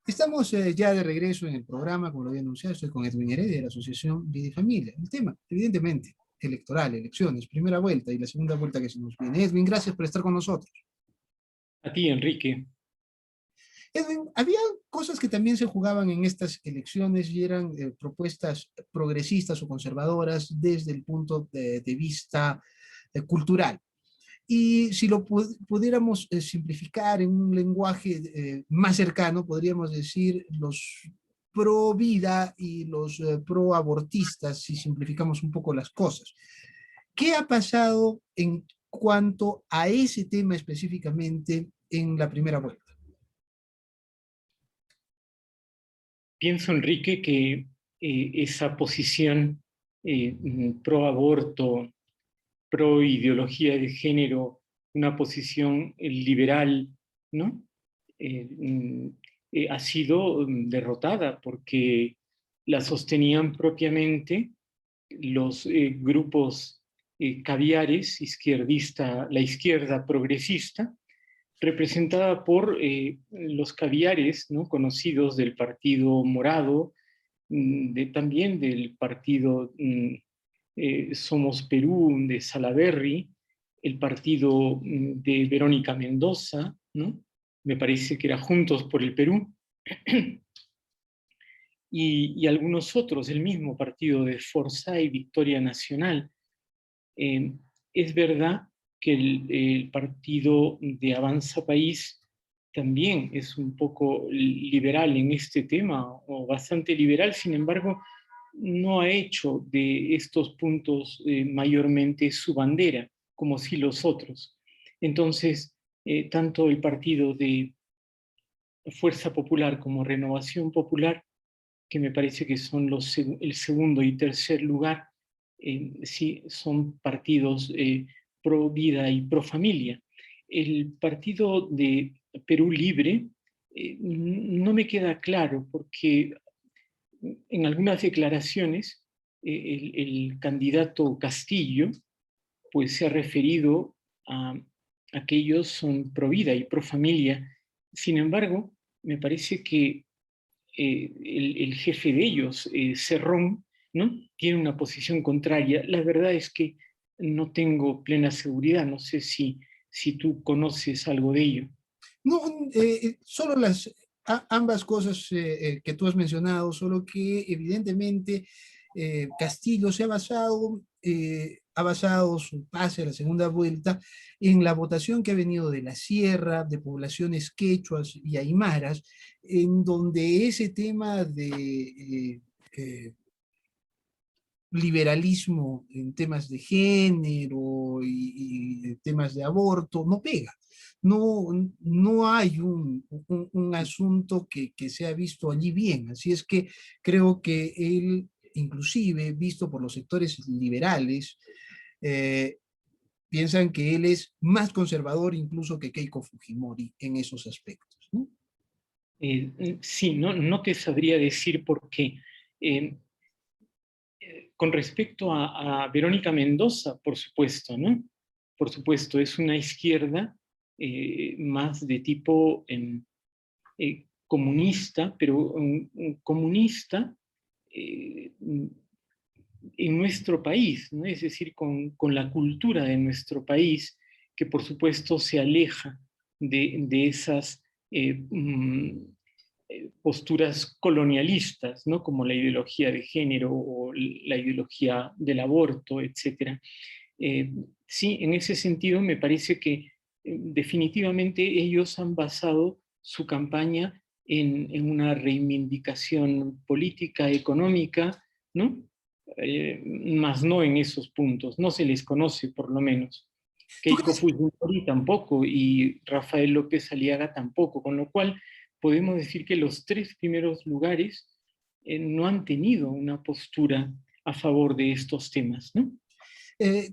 Estamos ya de regreso en el programa, como lo había anunciado, estoy con Edwin Heredia de la Asociación Vida y Familia. El tema, evidentemente, electoral, elecciones, primera vuelta y la segunda vuelta que se nos viene. Edwin, gracias por estar con nosotros. A ti, Enrique. Edwin, había cosas que también se jugaban en estas elecciones y eran propuestas progresistas o conservadoras desde el punto de vista cultural. Y si lo pudiéramos simplificar en un lenguaje más cercano, podríamos decir los pro vida y los pro abortistas, si simplificamos un poco las cosas. ¿Qué ha pasado en cuanto a ese tema específicamente en la primera vuelta? Pienso, Enrique, que esa posición pro aborto, pro ideología de género, una posición liberal, ¿no? Ha sido derrotada porque la sostenían propiamente los grupos caviares, la izquierda progresista, representada por los caviares, ¿no?, conocidos del Partido Morado, también del Partido Somos Perú, de Salaverry, el partido de Verónica Mendoza, ¿no? Me parece que era Juntos por el Perú, y algunos otros, el mismo partido de Forza y Victoria Nacional. Es verdad que el partido de Avanza País también es un poco liberal en este tema, o bastante liberal, sin embargo, no ha hecho de estos puntos mayormente su bandera, como si los otros. Entonces, tanto el partido de Fuerza Popular como Renovación Popular, que me parece que son el segundo y tercer lugar, sí son partidos pro vida y pro familia. El partido de Perú Libre no me queda claro porque en algunas declaraciones el candidato Castillo pues se ha referido a que ellos son pro vida y pro familia. Sin embargo, me parece que el jefe de ellos, Cerrón, ¿no?, tiene una posición contraria. La verdad es que no tengo plena seguridad, no sé si tú conoces algo de ello. No, solo ambas cosas que tú has mencionado, solo que evidentemente Castillo se ha basado su pase a la segunda vuelta en la votación que ha venido de la sierra, de poblaciones quechuas y aymaras, en donde ese tema de liberalismo en temas de género y temas de aborto no pega. No, no hay un asunto que se ha visto allí bien. Así es que creo que él, inclusive visto por los sectores liberales, eh, piensan que él es más conservador incluso que Keiko Fujimori en esos aspectos, ¿no? Sí, no te sabría decir por qué. Eh, con respecto a Verónica Mendoza, por supuesto, ¿no? Por supuesto, es una izquierda más de tipo comunista, pero comunista en nuestro país, ¿no? Es decir, con la cultura de nuestro país, que por supuesto se aleja de esas posturas colonialistas, ¿no?, como la ideología de género o la ideología del aborto, etc. Sí, en ese sentido me parece que definitivamente ellos han basado su campaña en una reivindicación política, económica, ¿no? Más no en esos puntos, no se les conoce por lo menos. ¿Tú Keiko crees? Fujimori tampoco y Rafael López Aliaga tampoco, con lo cual podemos decir que los tres primeros lugares no han tenido una postura a favor de estos temas, ¿no?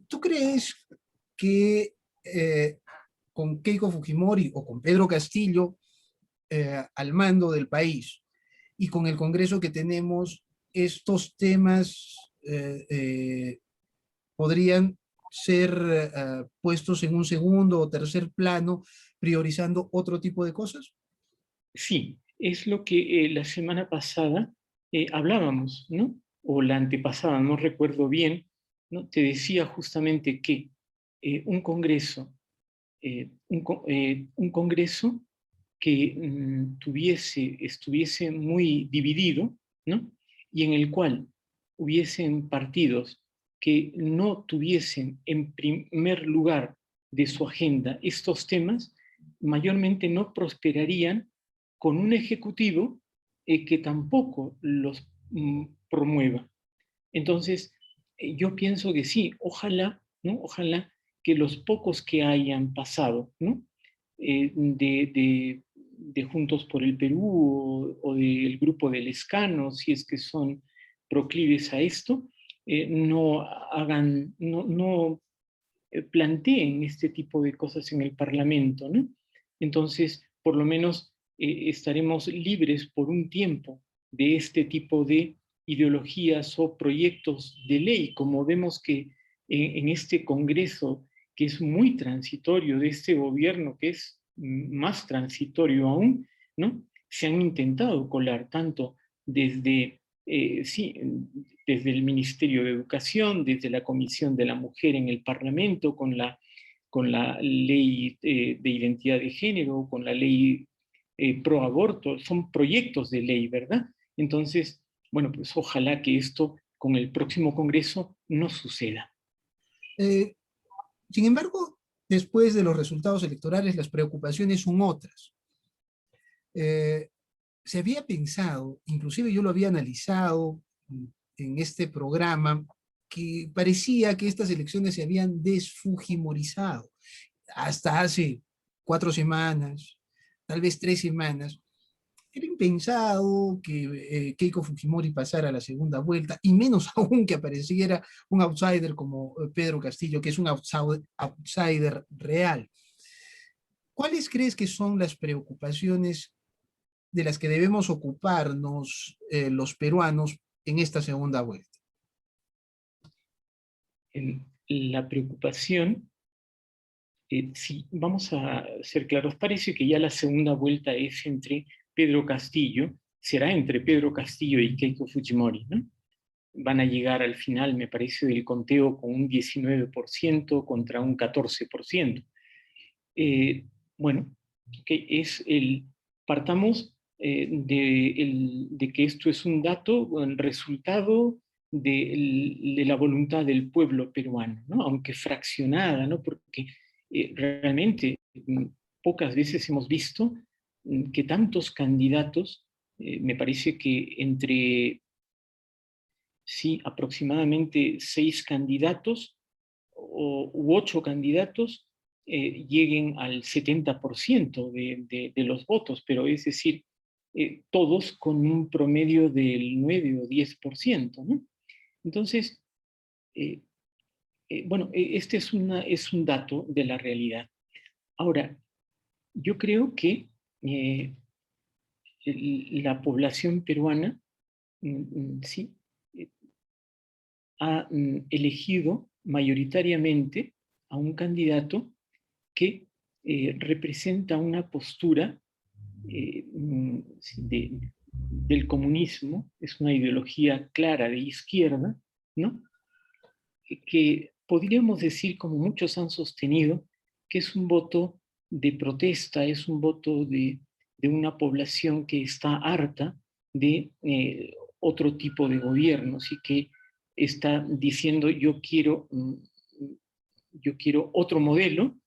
¿Tú crees que con Keiko Fujimori o con Pedro Castillo al mando del país y con el Congreso que tenemos, estos temas podrían ser puestos en un segundo o tercer plano, priorizando otro tipo de cosas? Sí, es lo que la semana pasada hablábamos, ¿no? O la antepasada, no recuerdo bien, ¿no? Te decía justamente que un congreso, un congreso que estuviese muy dividido, ¿no? Y en el cual hubiesen partidos que no tuviesen en primer lugar de su agenda estos temas, mayormente no prosperarían con un ejecutivo que tampoco los promueva. Entonces, yo pienso que sí, ojalá, ¿no? Ojalá que los pocos que hayan pasado, ¿no? De Juntos por el Perú o del grupo del Escano, si es que son proclives a esto, no hagan, no planteen este tipo de cosas en el Parlamento, ¿no? Entonces, por lo menos estaremos libres por un tiempo de este tipo de ideologías o proyectos de ley, como vemos que en este Congreso, que es muy transitorio, de este gobierno que es más transitorio aún, ¿no? Se han intentado colar tanto desde, sí, desde el Ministerio de Educación, desde la Comisión de la Mujer en el Parlamento, con la ley de identidad de género, con la ley pro aborto, son proyectos de ley, ¿verdad? Entonces, bueno, pues ojalá que esto con el próximo Congreso no suceda. Eh, Sin embargo, después de los resultados electorales, las preocupaciones son otras. Eh, Se había pensado, inclusive yo lo había analizado en este programa, que parecía que estas elecciones se habían desfujimorizado hasta hace 4 semanas, tal vez 3 semanas. Era impensado que Keiko Fujimori pasara a la segunda vuelta, y menos aún que apareciera un outsider como Pedro Castillo, que es un outsider real. ¿Cuáles crees que son las preocupaciones de las que debemos ocuparnos los peruanos en esta segunda vuelta? La preocupación, si vamos a ser claros, parece que ya la segunda vuelta es entre Pedro Castillo, será entre Pedro Castillo y Keiko Fujimori, ¿no? Van a llegar al final, me parece, del conteo con un 19% contra un 14%. Bueno, que es partamos de que esto es un dato, un resultado de la voluntad del pueblo peruano, ¿no? Aunque fraccionada, ¿no? Porque realmente pocas veces hemos visto que tantos candidatos, me parece que entre, sí, aproximadamente 6 candidatos u 8 candidatos lleguen al 70% de los votos, pero es decir, todos con un promedio del 9 o 10%, ¿no? Entonces, eh, bueno, este es un dato de la realidad. Ahora, yo creo que la población peruana, sí, ha elegido mayoritariamente a un candidato que representa una postura del comunismo, es una ideología clara de izquierda, ¿no? Que podríamos decir, como muchos han sostenido, que es un voto de protesta, es un voto de una población que está harta de otro tipo de gobiernos y que está diciendo yo quiero otro modelo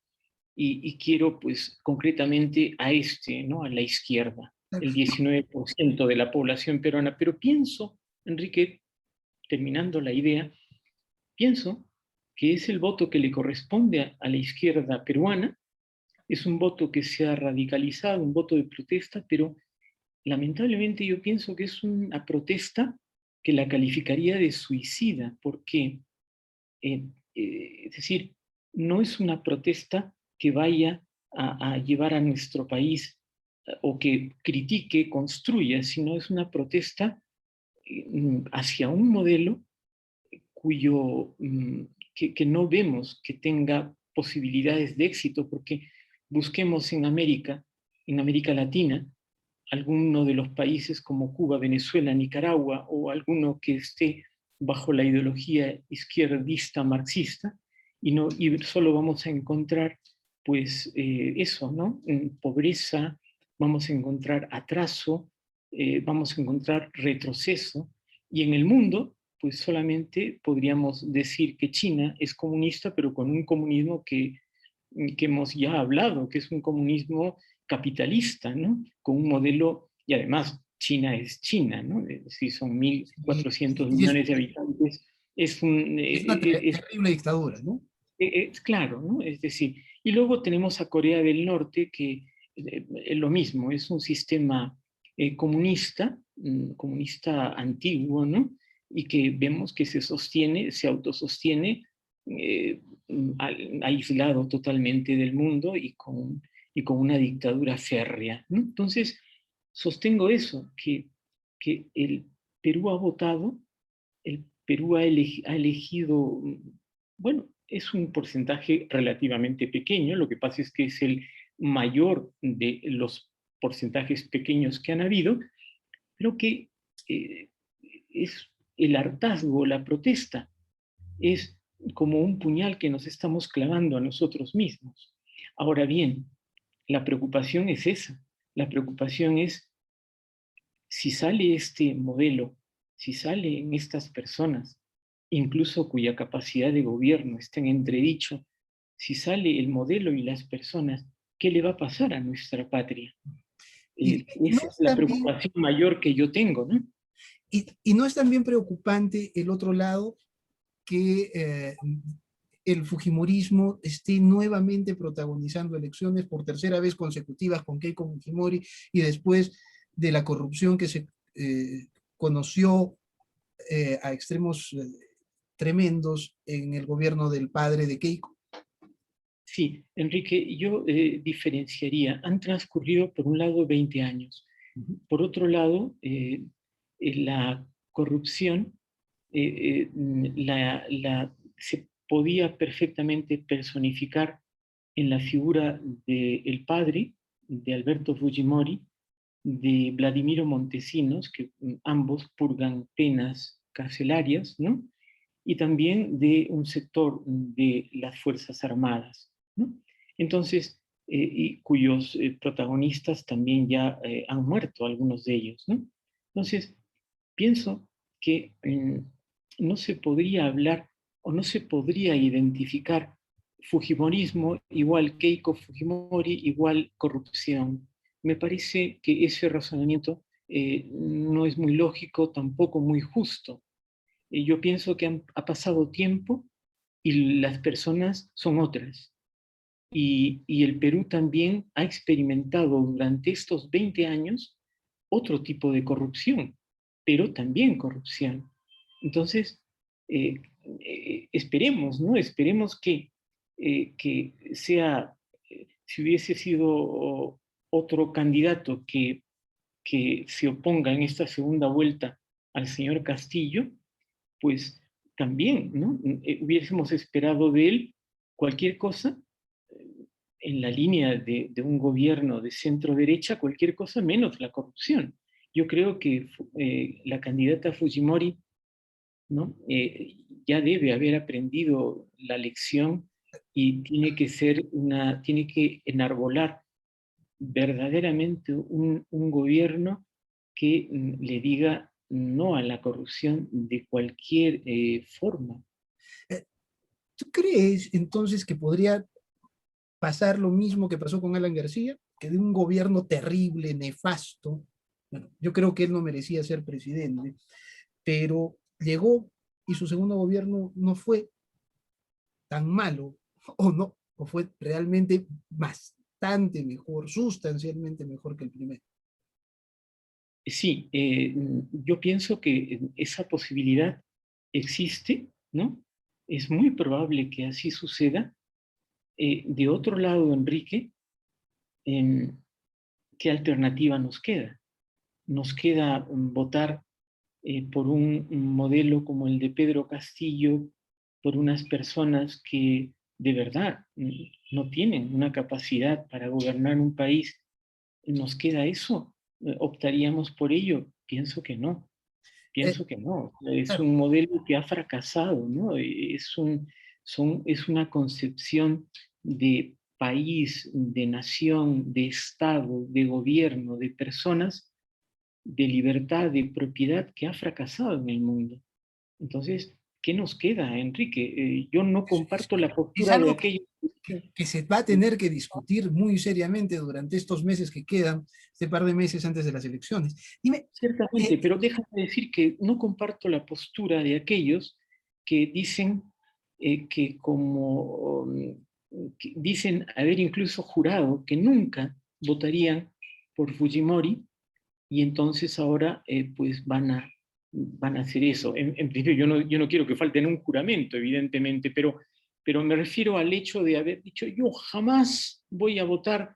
y quiero pues concretamente a este, ¿no? A la izquierda, el 19% de la población peruana. Pero pienso, Enrique, terminando la idea, pienso que es el voto que le corresponde a la izquierda peruana, es un voto que se ha radicalizado, un voto de protesta, pero lamentablemente yo pienso que es una protesta que la calificaría de suicida, porque, es decir, no es una protesta que vaya a llevar a nuestro país o que critique, construya, sino es una protesta hacia un modelo cuyo, que no vemos que tenga posibilidades de éxito, porque busquemos en América Latina, alguno de los países como Cuba, Venezuela, Nicaragua, o alguno que esté bajo la ideología izquierdista marxista, y solo vamos a encontrar pues eso, ¿no? Pobreza, vamos a encontrar atraso, vamos a encontrar retroceso, y en el mundo pues solamente podríamos decir que China es comunista, pero con un comunismo que hemos ya hablado, que es un comunismo capitalista, ¿no? Con un modelo, y además China es China, ¿no? Si son Y, 1.400 y millones de habitantes, es un, es una terrible dictadura, ¿no? es claro, ¿no? Es decir, y luego tenemos a Corea del Norte, que es lo mismo, es un sistema comunista, comunista antiguo, ¿no? Y que vemos que se sostiene, se autosostiene, eh, aislado totalmente del mundo y con una dictadura férrea, ¿no? Entonces, sostengo eso, que el Perú ha votado, el Perú ha elegido, bueno, es un porcentaje relativamente pequeño, lo que pasa es que es el mayor de los porcentajes pequeños que han habido, pero que eh, es el hartazgo, la protesta, es como un puñal que nos estamos clavando a nosotros mismos. Ahora bien, la preocupación es esa, la preocupación es si sale este modelo, si salen estas personas, incluso cuya capacidad de gobierno está en entredicho, si sale el modelo y las personas, ¿qué le va a pasar a nuestra patria? Y no Esa es es la también, preocupación mayor que yo tengo, ¿no? y no es también preocupante el otro lado que el Fujimorismo esté nuevamente protagonizando elecciones por tercera vez consecutivas con Keiko Fujimori y después de la corrupción que se conoció a extremos tremendos en el gobierno del padre de Keiko. Sí, Enrique, yo diferenciaría, han transcurrido por un lado 20 años, Uh -huh. por otro lado, la corrupción se podía perfectamente personificar en la figura del padre, de Alberto Fujimori, de Vladimiro Montesinos, que ambos purgan penas carcelarias, ¿no? Y también de un sector de las Fuerzas Armadas, ¿no? Entonces, y cuyos protagonistas también ya han muerto, algunos de ellos, ¿no? Entonces, pienso que no se podría hablar o no se podría identificar Fujimorismo igual Keiko Fujimori igual corrupción. Me parece que ese razonamiento no es muy lógico, tampoco muy justo. Yo pienso que ha pasado tiempo y las personas son otras. Y el Perú también ha experimentado durante estos 20 años otro tipo de corrupción, pero también corrupción. Entonces, esperemos, ¿no? Esperemos que sea, si hubiese sido otro candidato que se oponga en esta segunda vuelta al señor Castillo, pues también, ¿no? Hubiésemos esperado de él cualquier cosa en la línea de un gobierno de centro derecha, cualquier cosa menos la corrupción. Yo creo que la candidata Fujimori, ¿no? Ya debe haber aprendido la lección y tiene que enarbolar verdaderamente un gobierno que le diga no a la corrupción de cualquier forma. ¿Tú crees entonces que podría pasar lo mismo que pasó con Alan García? Que de un gobierno terrible, nefasto, bueno, yo creo que él no merecía ser presidente, pero llegó y su segundo gobierno no fue tan malo, o no, o fue realmente bastante mejor, sustancialmente mejor que el primero. Sí, yo pienso que esa posibilidad existe, ¿no? Es muy probable que así suceda. De otro lado, Enrique, eh, ¿qué alternativa nos queda? Nos queda votar por un modelo como el de Pedro Castillo, por unas personas que de verdad no tienen una capacidad para gobernar un país. ¿Nos queda eso? optaríamos por ello? Pienso que no. Eh, Pienso que no. Es claro, un modelo que ha fracasado, ¿no? Es una concepción de país, de nación, de Estado, de gobierno, de personas, de libertad, de propiedad que ha fracasado en el mundo. Entonces, ¿qué nos queda, Enrique? Yo no es comparto la es postura de algo que, aquellos que se va a tener que discutir muy seriamente durante estos meses que quedan, este par de meses antes de las elecciones. Dime, ciertamente, eh, pero déjame decir que no comparto la postura de aquellos que dicen que como que dicen haber incluso jurado que nunca votarían por Fujimori y entonces ahora pues van a hacer eso. En principio yo no quiero que falten un juramento, evidentemente, pero me refiero al hecho de haber dicho yo jamás voy a votar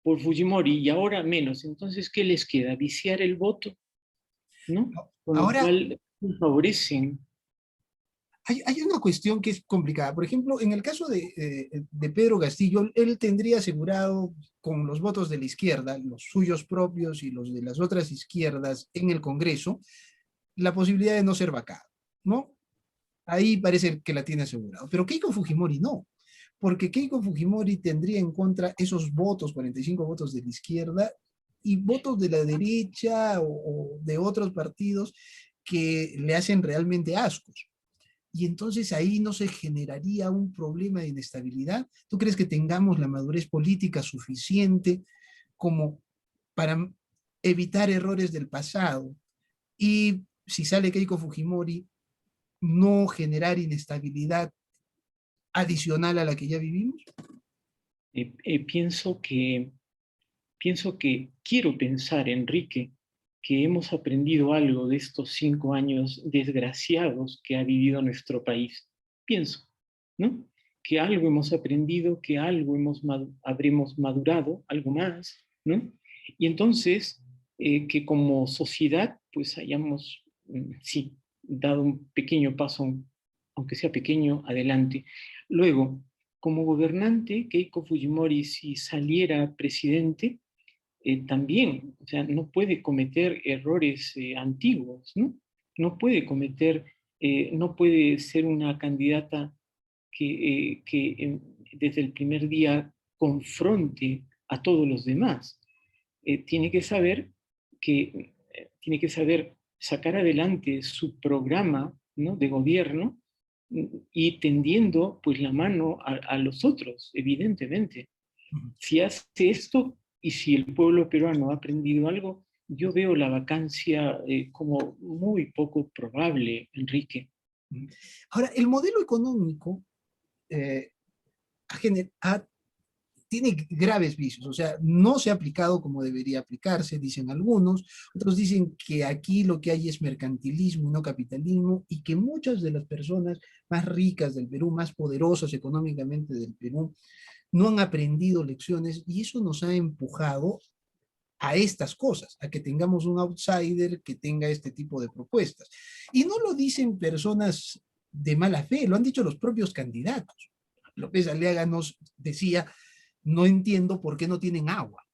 por Fujimori y ahora menos. Entonces, ¿qué les queda? ¿Viciar el voto? ¿No? Con lo ahora cual favorecen. hay una cuestión que es complicada. Por ejemplo, en el caso de Pedro Castillo, él tendría asegurado con los votos de la izquierda, los suyos propios y los de las otras izquierdas en el Congreso, la posibilidad de no ser vacado, ¿no? Ahí parece que la tiene asegurado. Pero Keiko Fujimori no, porque Keiko Fujimori tendría en contra esos votos, 45 votos de la izquierda y votos de la derecha o de otros partidos que le hacen realmente ascos. Y entonces ahí no se generaría un problema de inestabilidad. ¿Tú crees que tengamos la madurez política suficiente como para evitar errores del pasado? Y si sale Keiko Fujimori, no generar inestabilidad adicional a la que ya vivimos. Eh, eh, pienso que, pienso que quiero pensar, Enrique, que hemos aprendido algo de estos 5 años desgraciados que ha vivido nuestro país. Pienso, ¿no? Que algo hemos aprendido, que algo habremos madurado, algo más, ¿no? Y entonces, que como sociedad, pues hayamos, sí, dado un pequeño paso, aunque sea pequeño, adelante. Luego, como gobernante, Keiko Fujimori, si saliera presidente, también, o sea, no puede cometer errores antiguos, ¿no? No puede cometer, no puede ser una candidata que desde el primer día confronte a todos los demás. Tiene que saber tiene que saber sacar adelante su programa, ¿no?, de gobierno y tendiendo pues la mano a los otros, evidentemente. Si hace esto y si el pueblo peruano ha aprendido algo, yo veo la vacancia como muy poco probable, Enrique. Ahora, el modelo económico eh, tiene graves vicios, o sea, no se ha aplicado como debería aplicarse, dicen algunos, otros dicen que aquí lo que hay es mercantilismo y no capitalismo, y que muchas de las personas más ricas del Perú, más poderosas económicamente del Perú, no han aprendido lecciones y eso nos ha empujado a estas cosas, a que tengamos un outsider que tenga este tipo de propuestas. Y no lo dicen personas de mala fe, lo han dicho los propios candidatos. López Aliaga nos decía, no entiendo por qué no tienen agua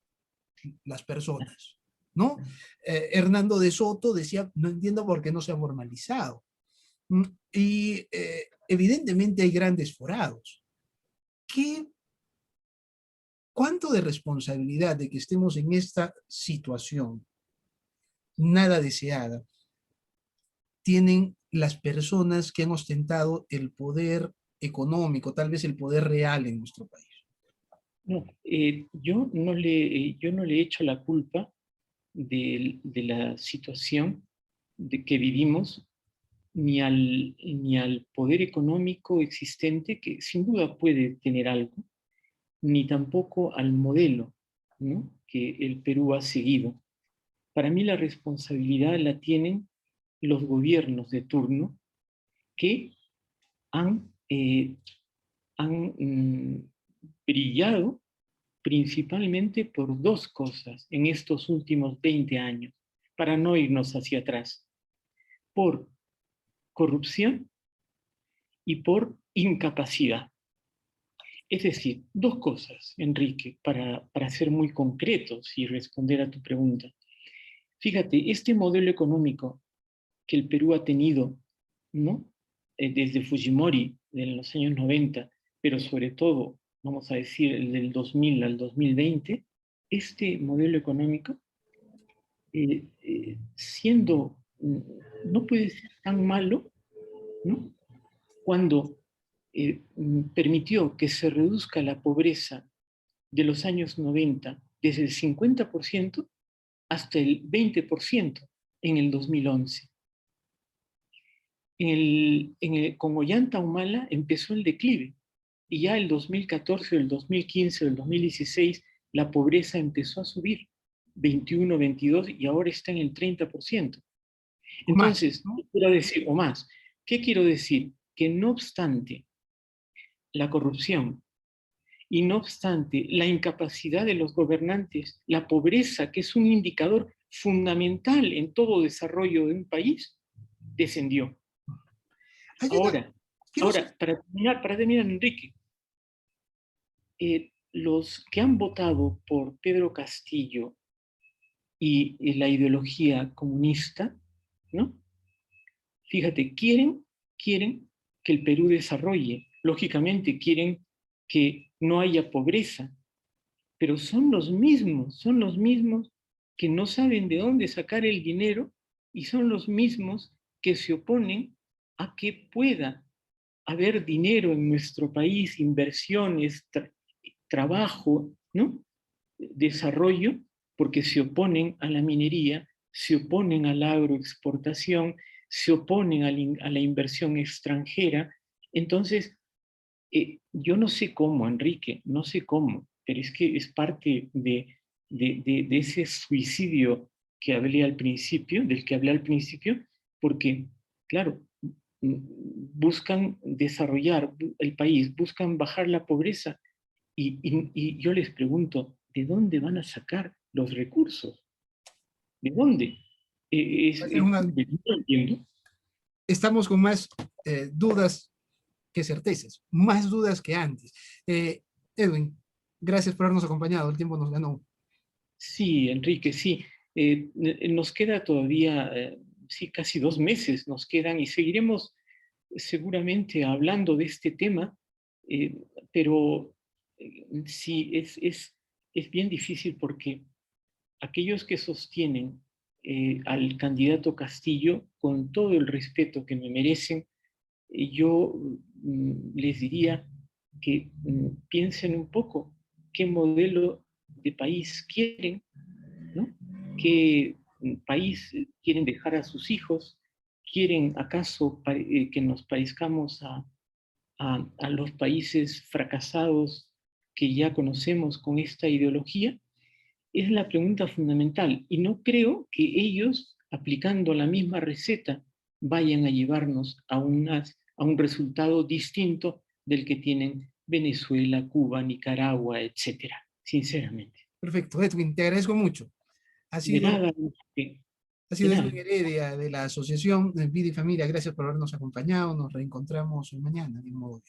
las personas, ¿no? Hernando de Soto decía, no entiendo por qué no se ha formalizado. Y evidentemente hay grandes forados. ¿Qué ¿Cuánto de responsabilidad de que estemos en esta situación nada deseada tienen las personas que han ostentado el poder económico, tal vez el poder real en nuestro país? No, yo no le echo la culpa de la situación que vivimos ni al poder económico existente, que sin duda puede tener algo, ni tampoco al modelo, ¿no?, que el Perú ha seguido. Para mí la responsabilidad la tienen los gobiernos de turno que han brillado principalmente por dos cosas en estos últimos 20 años, para no irnos hacia atrás: por corrupción y por incapacidad. Es decir, dos cosas, Enrique, para ser muy concretos y responder a tu pregunta. Fíjate, este modelo económico que el Perú ha tenido, ¿no? Desde Fujimori, en los años 90, pero sobre todo, vamos a decir, el del 2000 al 2020, este modelo económico, siendo, no puede ser tan malo, ¿no? Cuando permitió que se reduzca la pobreza de los años 90 desde el 50% hasta el 20% en el 2011. Con Ollanta Humala empezó el declive y ya el 2014, el 2015, el 2016 la pobreza empezó a subir, 21, 22 y ahora está en el 30%. O más, Entonces, ¿no? ¿qué quiero decir? O más, ¿qué quiero decir? Que no obstante la corrupción y no obstante la incapacidad de los gobernantes, la pobreza, que es un indicador fundamental en todo desarrollo de un país, descendió. Hay una, Ahora, quiero hacer, ahora para terminar, Enrique, los que han votado por Pedro Castillo y la ideología comunista, ¿no? Fíjate, quieren que el Perú desarrolle, lógicamente quieren que no haya pobreza, pero son los mismos que no saben de dónde sacar el dinero y son los mismos que se oponen a que pueda haber dinero en nuestro país, inversiones, trabajo, ¿no? Desarrollo, porque se oponen a la minería, se oponen a la agroexportación, se oponen a la inversión extranjera. Entonces, yo no sé cómo, Enrique, no sé cómo, pero es que es parte de ese suicidio que hablé al principio, del que hablé al principio, porque, claro, buscan desarrollar el país, buscan bajar la pobreza, y yo les pregunto, ¿de dónde van a sacar los recursos? ¿De dónde? No entiendo. estamos con más dudas que certezas, más dudas que antes. Edwin, gracias por habernos acompañado, el tiempo nos ganó. Sí, Enrique, sí. Nos queda todavía, sí, casi 2 meses nos quedan y seguiremos seguramente hablando de este tema, eh, pero sí, es bien difícil porque aquellos que sostienen al candidato Castillo, con todo el respeto que me merecen, yo les diría que piensen un poco qué modelo de país quieren, ¿no? ¿Qué país quieren dejar a sus hijos? ¿Quieren acaso que nos parezcamos a los países fracasados que ya conocemos con esta ideología? Es la pregunta fundamental y no creo que ellos, aplicando la misma receta, vayan a llevarnos a un resultado distinto del que tienen Venezuela, Cuba, Nicaragua, etcétera, sinceramente. Perfecto, Edwin, te agradezco mucho. Ha De sido, nada, ha de sido Edwin nada. Heredia de la Asociación Vida y Familia. Gracias por habernos acompañado. Nos reencontramos mañana, de modo.